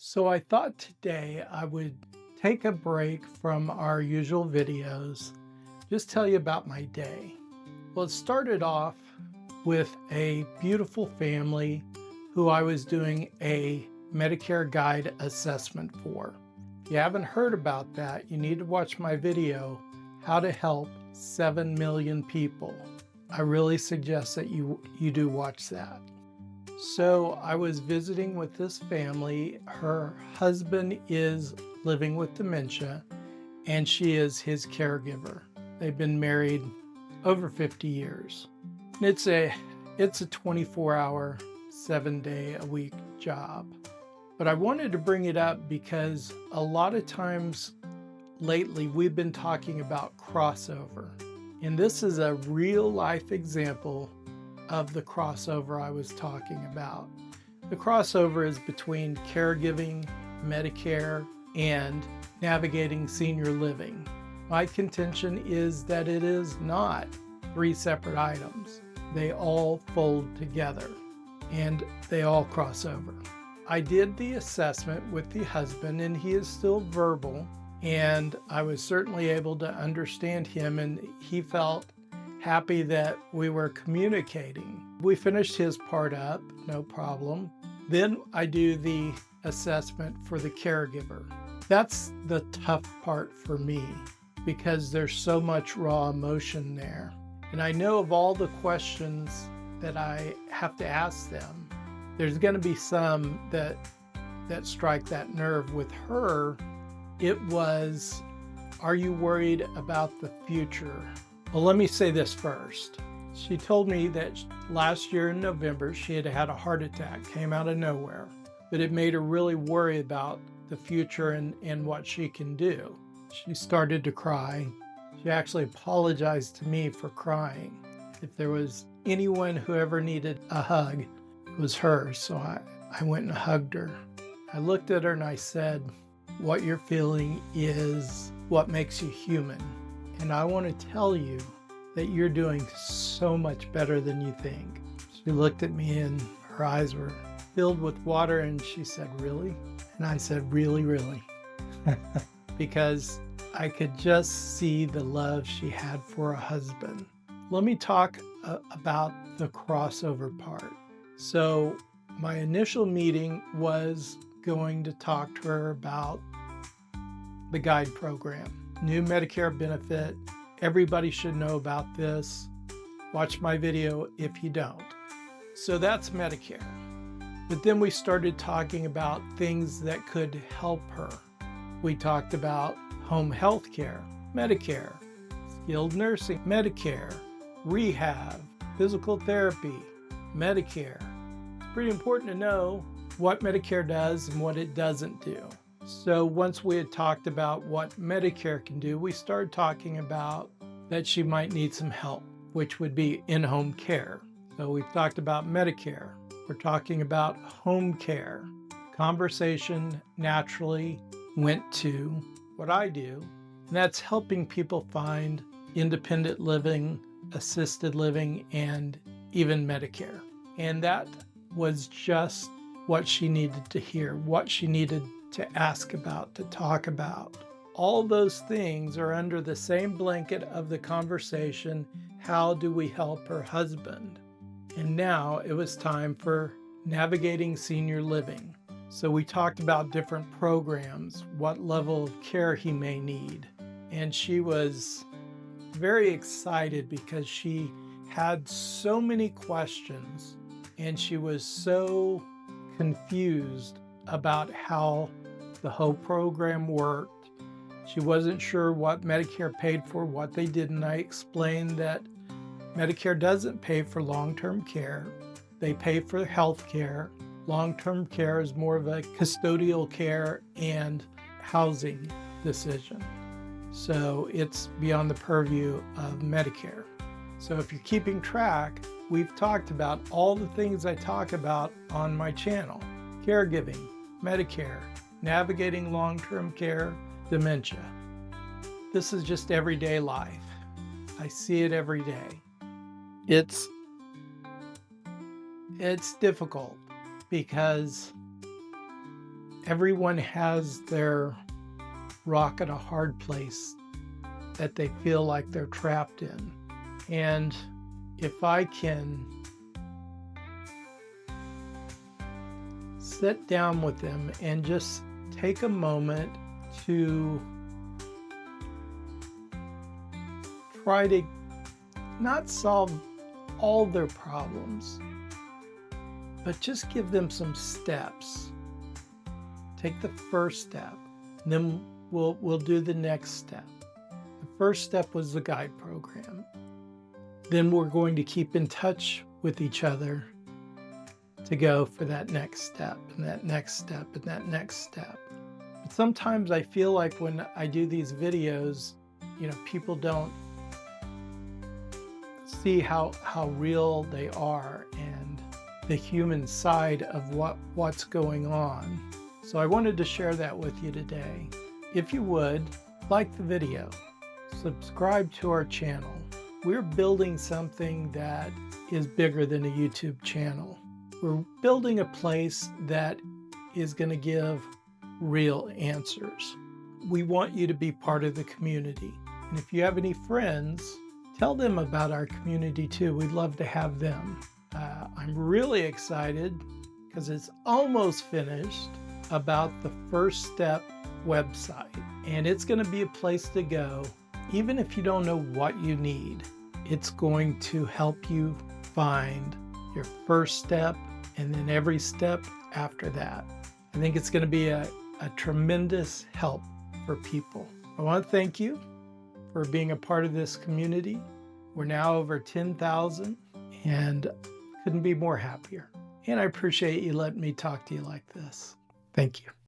So I thought today I would take a break from our usual videos, just tell you about my day. Well, it started off with a beautiful family who I was doing a Medicare guide assessment for. If you haven't heard about that, you need to watch my video, How to Help 7 Million People. I really suggest that you do watch that. So I was visiting with this family. Her husband is living with dementia, and she is his caregiver. They've been married over 50 years. It's a 24-hour, 7-day-a-week job. But I wanted to bring it up because a lot of times lately we've been talking about crossover. And this is a real life example of the crossover I was talking about. The crossover is between caregiving, Medicare, and navigating senior living. My contention is that it is not three separate items. They all fold together and they all cross over. I did the assessment with the husband and he is still verbal, and I was certainly able to understand him, and he felt happy that we were communicating. We finished his part up, no problem. Then I do the assessment for the caregiver. That's the tough part for me because there's so much raw emotion there. And I know of all the questions that I have to ask them, there's going to be some that strike that nerve. With her, it was, are you worried about the future? Well, let me say this first. She told me that last year in November, she had had a heart attack, came out of nowhere, but it made her really worry about the future and what she can do. She started to cry. She actually apologized to me for crying. If there was anyone who ever needed a hug, it was her. So I went and hugged her. I looked at her and I said, what you're feeling is what makes you human. And I want to tell you that you're doing so much better than you think. She looked at me and her eyes were filled with water and she said, really? And I said, really, really. Because I could just see the love she had for a husband. Let me talk about the crossover part. So my initial meeting was going to talk to her about the guide program, new Medicare benefit. Everybody should know about this. Watch my video if you don't. So that's Medicare. But then we started talking about things that could help her. We talked about home health care, Medicare, skilled nursing, Medicare, rehab, physical therapy, Medicare. It's pretty important to know what Medicare does and what it doesn't do. So once we had talked about what Medicare can do, we started talking about that she might need some help, which would be in-home care. So we've talked about Medicare. We're talking about home care. Conversation naturally went to what I do, and that's helping people find independent living, assisted living, and even Medicare. And that was just what she needed to hear, what she needed to ask about, to talk about. All those things are under the same blanket of the conversation, how do we help her husband? And now it was time for navigating senior living. So we talked about different programs, what level of care he may need. And she was very excited because she had so many questions and she was so confused about how the whole program worked. She wasn't sure what Medicare paid for, what they didn't. I explained that Medicare doesn't pay for long-term care. They pay for health care. Long-term care is more of a custodial care and housing decision. So it's beyond the purview of Medicare. So if you're keeping track, we've talked about all the things I talk about on my channel: caregiving, Medicare, navigating long-term care, dementia. This is just everyday life. I see it every day. It's difficult because everyone has their rock at a hard place that they feel like they're trapped in. And if I can sit down with them and just take a moment to try to not solve all their problems, but just give them some steps. Take the first step, and then we'll do the next step. The first step was the guide program. Then we're going to keep in touch with each other to go for that next step, and that next step, and that next step. But sometimes I feel like when I do these videos, people don't see how real they are and the human side of what's going on. So I wanted to share that with you today. If you would, like the video, subscribe to our channel. We're building something that is bigger than a YouTube channel. We're building a place that is going to give real answers. We want you to be part of the community. And if you have any friends, tell them about our community too. We'd love to have them. I'm really excited because it's almost finished about the First Step website. And it's going to be a place to go. Even if you don't know what you need, it's going to help you find your first step and then every step after that. I think it's going to be a tremendous help for people. I want to thank you for being a part of this community. We're now over 10,000 and couldn't be more happier. And I appreciate you letting me talk to you like this. Thank you.